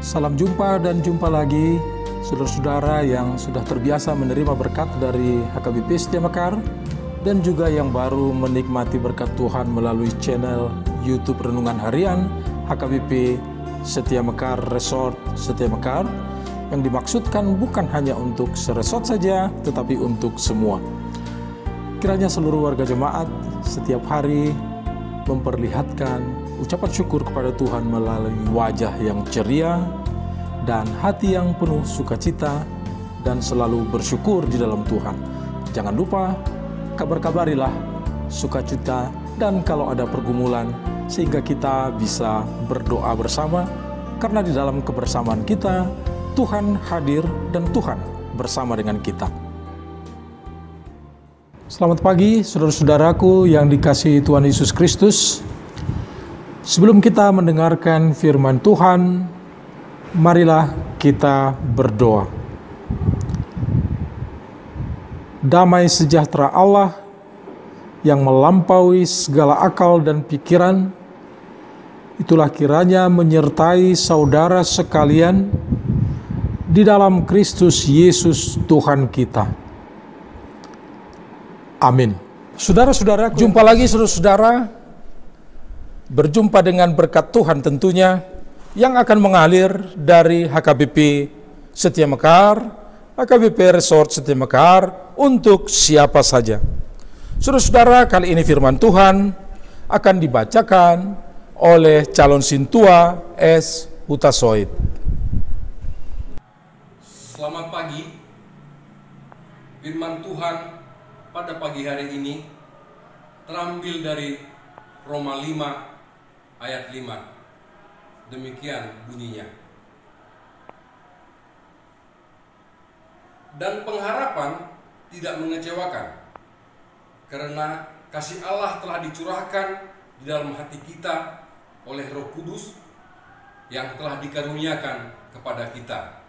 Salam jumpa dan jumpa lagi saudara-saudara yang sudah terbiasa menerima berkat dari HKBP Setia Mekar dan juga yang baru menikmati berkat Tuhan melalui channel YouTube Renungan Harian HKBP Setia Mekar Resort Setia Mekar, yang dimaksudkan bukan hanya untuk seresort saja tetapi untuk semua. Kiranya seluruh warga jemaat setiap hari memperlihatkan ucapan syukur kepada Tuhan melalui wajah yang ceria dan hati yang penuh sukacita dan selalu bersyukur di dalam Tuhan. Jangan lupa kabar-kabarilah sukacita dan kalau ada pergumulan, sehingga kita bisa berdoa bersama, karena di dalam kebersamaan kita Tuhan hadir dan Tuhan bersama dengan kita. Selamat pagi saudara-saudaraku yang dikasihi Tuhan Yesus Kristus. Sebelum kita mendengarkan firman Tuhan, marilah kita berdoa. Damai sejahtera Allah yang melampaui segala akal dan pikiran, itulah kiranya menyertai saudara sekalian di dalam Kristus Yesus Tuhan kita. Amin. Saudara-saudara, jumpa lagi saudara-saudara. Berjumpa dengan berkat Tuhan tentunya yang akan mengalir dari HKBP Setia Mekar, HKBP Resort Setia Mekar untuk siapa saja. Saudara-saudara, kali ini firman Tuhan akan dibacakan oleh calon sintua S. Hutasoid. Selamat pagi. Firman Tuhan pada pagi hari ini terambil dari Roma 5 ayat 5. Demikian bunyinya. Dan pengharapan tidak mengecewakan, karena kasih Allah telah dicurahkan di dalam hati kita oleh Roh Kudus yang telah dikaruniakan kepada kita.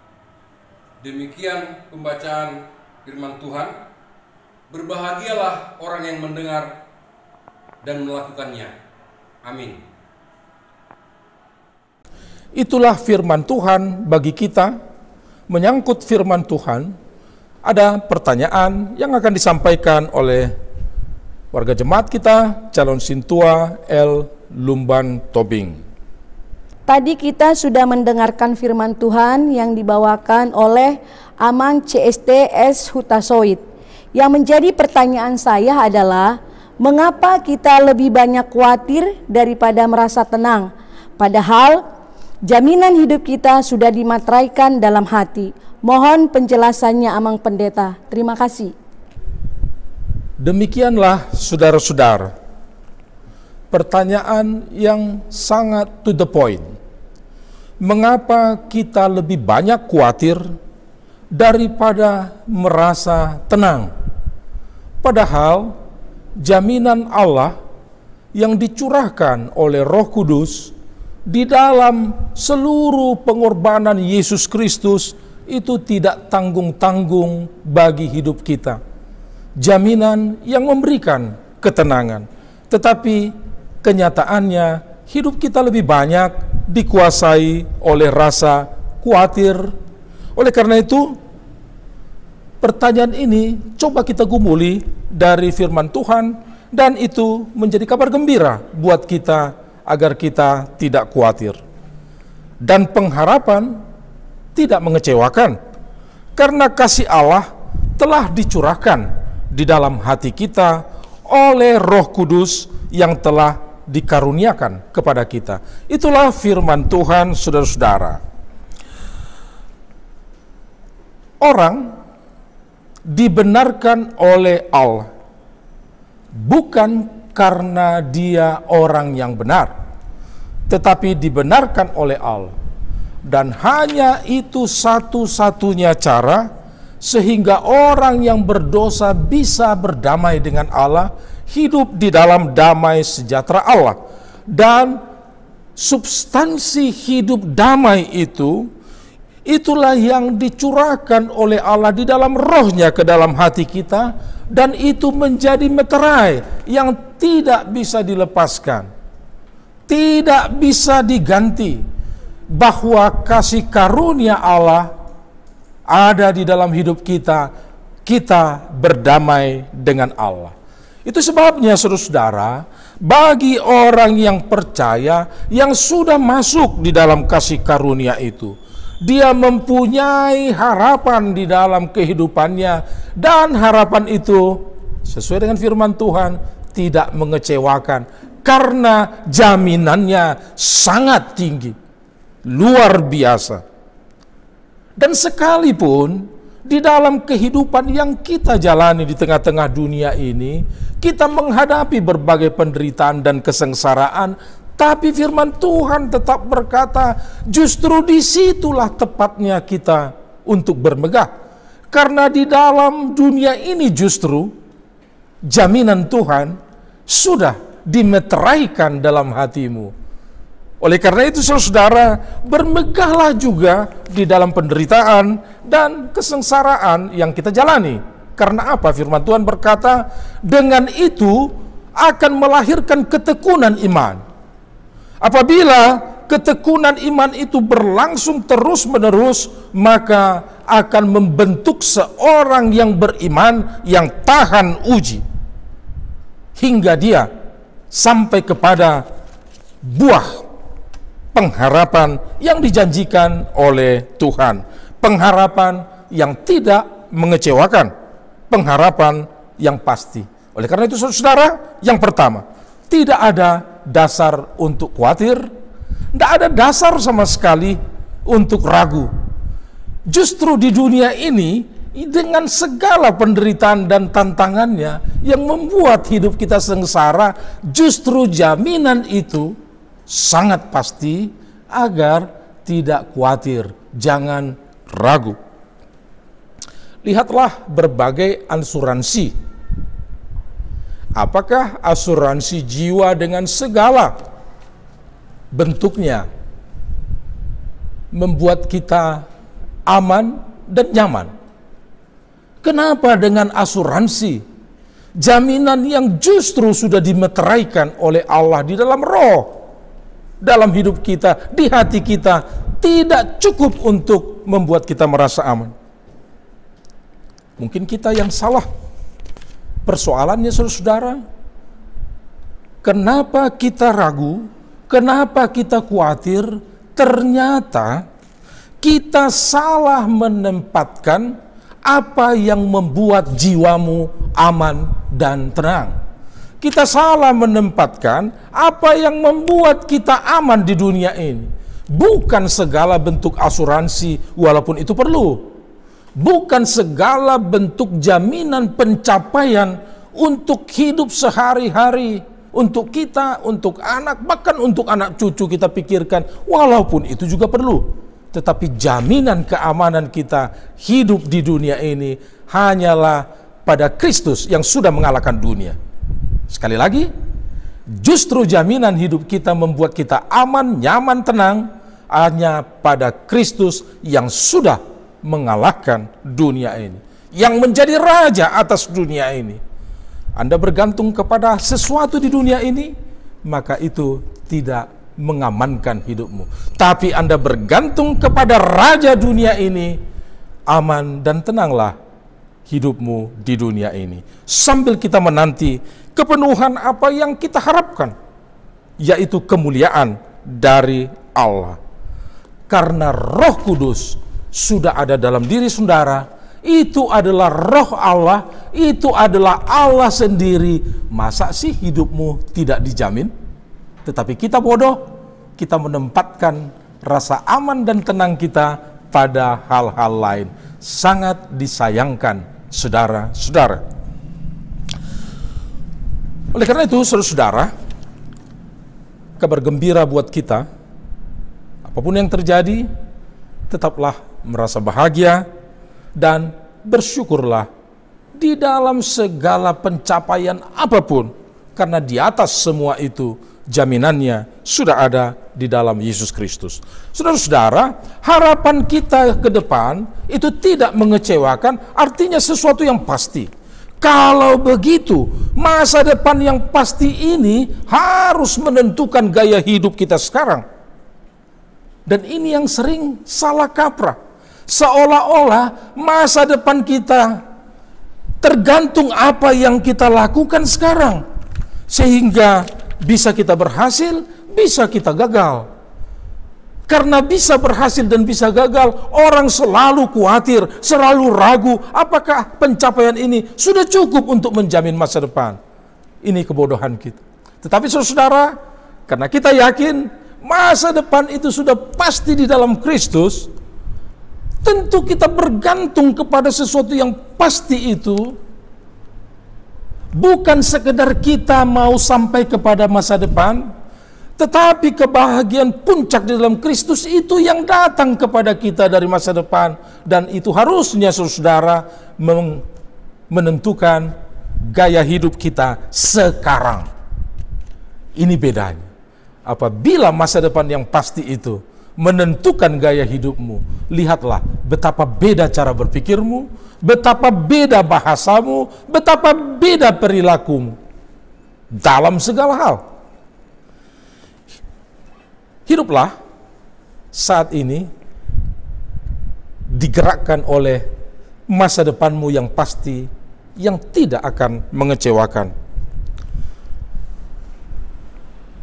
Demikian pembacaan firman Tuhan. Berbahagialah orang yang mendengar dan melakukannya. Amin. Itulah firman Tuhan bagi kita. Menyangkut firman Tuhan, ada pertanyaan yang akan disampaikan oleh warga jemaat kita, calon sintua L. Lumban Tobing. Tadi kita sudah mendengarkan firman Tuhan yang dibawakan oleh Amang CST S. Hutasoid. Yang menjadi pertanyaan saya adalah, mengapa kita lebih banyak khawatir daripada merasa tenang? Padahal jaminan hidup kita sudah dimateraikan dalam hati. Mohon penjelasannya Amang Pendeta. Terima kasih. Demikianlah saudara-saudara, pertanyaan yang sangat to the point. Mengapa kita lebih banyak khawatir daripada merasa tenang? Padahal jaminan Allah yang dicurahkan oleh Roh Kudus di dalam seluruh pengorbanan Yesus Kristus itu tidak tanggung-tanggung bagi hidup kita. Jaminan yang memberikan ketenangan. Tetapi kenyataannya hidup kita lebih banyak dikuasai oleh rasa khawatir. Oleh karena itu, pertanyaan ini coba kita gumuli dari firman Tuhan, dan itu menjadi kabar gembira buat kita agar kita tidak khawatir. Dan pengharapan tidak mengecewakan, karena kasih Allah telah dicurahkan di dalam hati kita oleh Roh Kudus yang telah dikaruniakan kepada kita. Itulah firman Tuhan, saudara-saudara. Orang dibenarkan oleh Allah bukan karena dia orang yang benar, tetapi dibenarkan oleh Allah. Dan hanya itu satu-satunya cara sehingga orang yang berdosa bisa berdamai dengan Allah, hidup di dalam damai sejahtera Allah. Dan substansi hidup damai itu, itulah yang dicurahkan oleh Allah di dalam rohnya ke dalam hati kita, dan itu menjadi meterai yang tidak bisa dilepaskan, tidak bisa diganti, bahwa kasih karunia Allah ada di dalam hidup kita, kita berdamai dengan Allah. Itu sebabnya saudara-saudara, bagi orang yang percaya, yang sudah masuk di dalam kasih karunia itu, dia mempunyai harapan di dalam kehidupannya, dan harapan itu sesuai dengan firman Tuhan tidak mengecewakan, karena jaminannya sangat tinggi, luar biasa. Dan sekalipun di dalam kehidupan yang kita jalani di tengah-tengah dunia ini, kita menghadapi berbagai penderitaan dan kesengsaraan, tapi firman Tuhan tetap berkata, justru disitulah tepatnya kita untuk bermegah. Karena di dalam dunia ini justru jaminan Tuhan sudah dimeteraikan dalam hatimu. Oleh karena itu saudara, bermegahlah juga di dalam penderitaan dan kesengsaraan yang kita jalani. Karena apa? Firman Tuhan berkata, dengan itu akan melahirkan ketekunan iman. Apabila ketekunan iman itu berlangsung terus-menerus, maka akan membentuk seorang yang beriman yang tahan uji, hingga dia sampai kepada buah pengharapan yang dijanjikan oleh Tuhan. Pengharapan yang tidak mengecewakan, pengharapan yang pasti. Oleh karena itu saudara, yang pertama, tidak ada dasar untuk khawatir, tidak ada dasar sama sekali untuk ragu. Justru di dunia ini, dengan segala penderitaan dan tantangannya yang membuat hidup kita sengsara, justru jaminan itu sangat pasti agar tidak khawatir, jangan ragu. Lihatlah berbagai asuransi. Apakah asuransi jiwa dengan segala bentuknya membuat kita aman dan nyaman? Kenapa dengan asuransi jaminan yang justru sudah dimeteraikan oleh Allah di dalam roh, dalam hidup kita, di hati kita, tidak cukup untuk membuat kita merasa aman? Mungkin kita yang salah. Persoalannya saudara, kenapa kita ragu, kenapa kita khawatir? Ternyata kita salah menempatkan apa yang membuat jiwamu aman dan tenang. Kita salah menempatkan apa yang membuat kita aman di dunia ini. Bukan segala bentuk asuransi, walaupun itu perlu. Bukan segala bentuk jaminan pencapaian untuk hidup sehari-hari, untuk kita, untuk anak, bahkan untuk anak cucu kita pikirkan, walaupun itu juga perlu. Tetapi jaminan keamanan kita hidup di dunia ini hanyalah pada Kristus yang sudah mengalahkan dunia. Sekali lagi, justru jaminan hidup kita membuat kita aman, nyaman, tenang hanya pada Kristus yang sudah mengalahkan dunia ini, yang menjadi raja atas dunia ini. Anda bergantung kepada sesuatu di dunia ini, maka itu tidak mengamankan hidupmu. Tapi Anda bergantung kepada raja dunia ini, aman dan tenanglah hidupmu di dunia ini. Sambil kita menanti kepenuhan apa yang kita harapkan, yaitu kemuliaan dari Allah. Karena Roh Kudus sudah ada dalam diri saudara, itu adalah roh Allah, itu adalah Allah sendiri. Masa sih hidupmu tidak dijamin? Tetapi kita bodoh, kita menempatkan rasa aman dan tenang kita pada hal-hal lain. Sangat disayangkan saudara-saudara. Oleh karena itu saudara-saudara, kabar gembira buat kita, apapun yang terjadi, tetaplah merasa bahagia dan bersyukurlah di dalam segala pencapaian apapun, karena di atas semua itu jaminannya sudah ada di dalam Yesus Kristus. Saudara-saudara, harapan kita ke depan itu tidak mengecewakan, artinya sesuatu yang pasti. Kalau begitu, masa depan yang pasti ini harus menentukan gaya hidup kita sekarang. Dan ini yang sering salah kaprah. Seolah-olah masa depan kita tergantung apa yang kita lakukan sekarang. Sehingga bisa kita berhasil, bisa kita gagal. Karena bisa berhasil dan bisa gagal, orang selalu khawatir, selalu ragu, apakah pencapaian ini sudah cukup untuk menjamin masa depan. Ini kebodohan kita. Tetapi saudara, karena kita yakin masa depan itu sudah pasti di dalam Kristus, tentu kita bergantung kepada sesuatu yang pasti itu. Bukan sekedar kita mau sampai kepada masa depan, tetapi kebahagiaan puncak di dalam Kristus itu yang datang kepada kita dari masa depan. Dan itu harusnya saudara menentukan gaya hidup kita sekarang. Ini bedanya. Apabila masa depan yang pasti itu menentukan gaya hidupmu, lihatlah betapa beda cara berpikirmu, betapa beda bahasamu, betapa beda perilakumu dalam segala hal. Hiduplah saat ini digerakkan oleh masa depanmu yang pasti, yang tidak akan mengecewakan.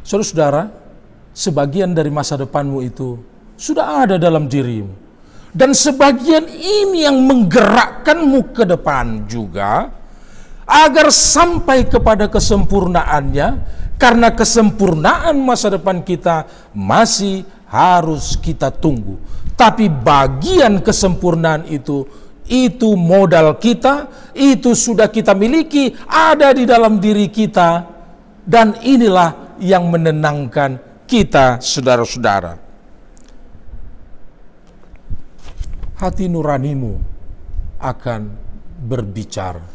Saudara-saudara, sebagian dari masa depanmu itu sudah ada dalam dirimu. Dan sebagian ini yang menggerakkanmu ke depan juga, agar sampai kepada kesempurnaannya. Karena kesempurnaan masa depan kita masih harus kita tunggu. Tapi bagian kesempurnaan itu modal kita, itu sudah kita miliki, ada di dalam diri kita. Dan inilah yang menenangkan kita, saudara-saudara. Hati nuranimu akan berbicara.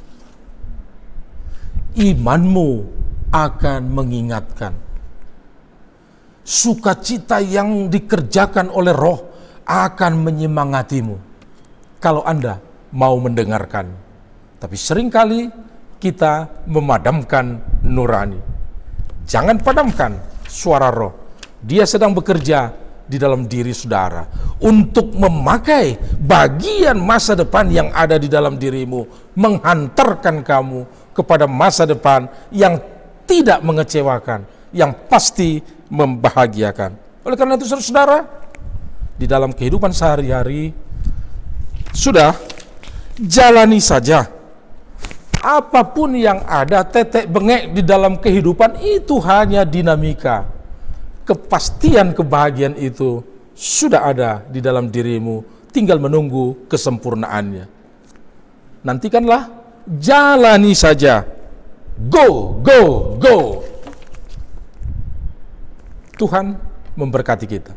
Imanmu akan mengingatkan. Sukacita yang dikerjakan oleh Roh akan menyemangatimu kalau Anda mau mendengarkan. Tapi seringkali kita memadamkan nurani. Jangan padamkan suara Roh. Dia sedang bekerja di dalam diri saudara untuk memakai bagian masa depan yang ada di dalam dirimu, menghantarkan kamu kepada masa depan yang tidak mengecewakan, yang pasti membahagiakan. Oleh karena itu saudara, di dalam kehidupan sehari-hari, sudah jalani saja. Apapun yang ada, tetek bengek di dalam kehidupan itu hanya dinamika. Kepastian kebahagiaan itu sudah ada di dalam dirimu, tinggal menunggu kesempurnaannya. Nantikanlah, jalani saja. Go, go, go. Tuhan memberkati kita.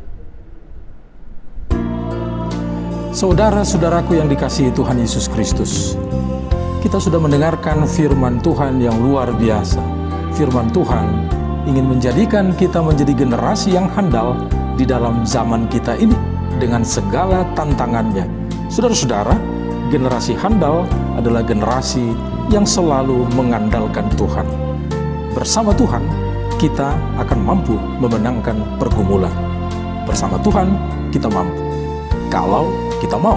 Saudara-saudaraku yang dikasihi Tuhan Yesus Kristus, kita sudah mendengarkan firman Tuhan yang luar biasa. Firman Tuhan ingin menjadikan kita menjadi generasi yang handal di dalam zaman kita ini dengan segala tantangannya. Saudara-saudara, generasi handal adalah generasi yang selalu mengandalkan Tuhan. Bersama Tuhan, kita akan mampu memenangkan pergumulan. Bersama Tuhan, kita mampu. Kalau kita mau.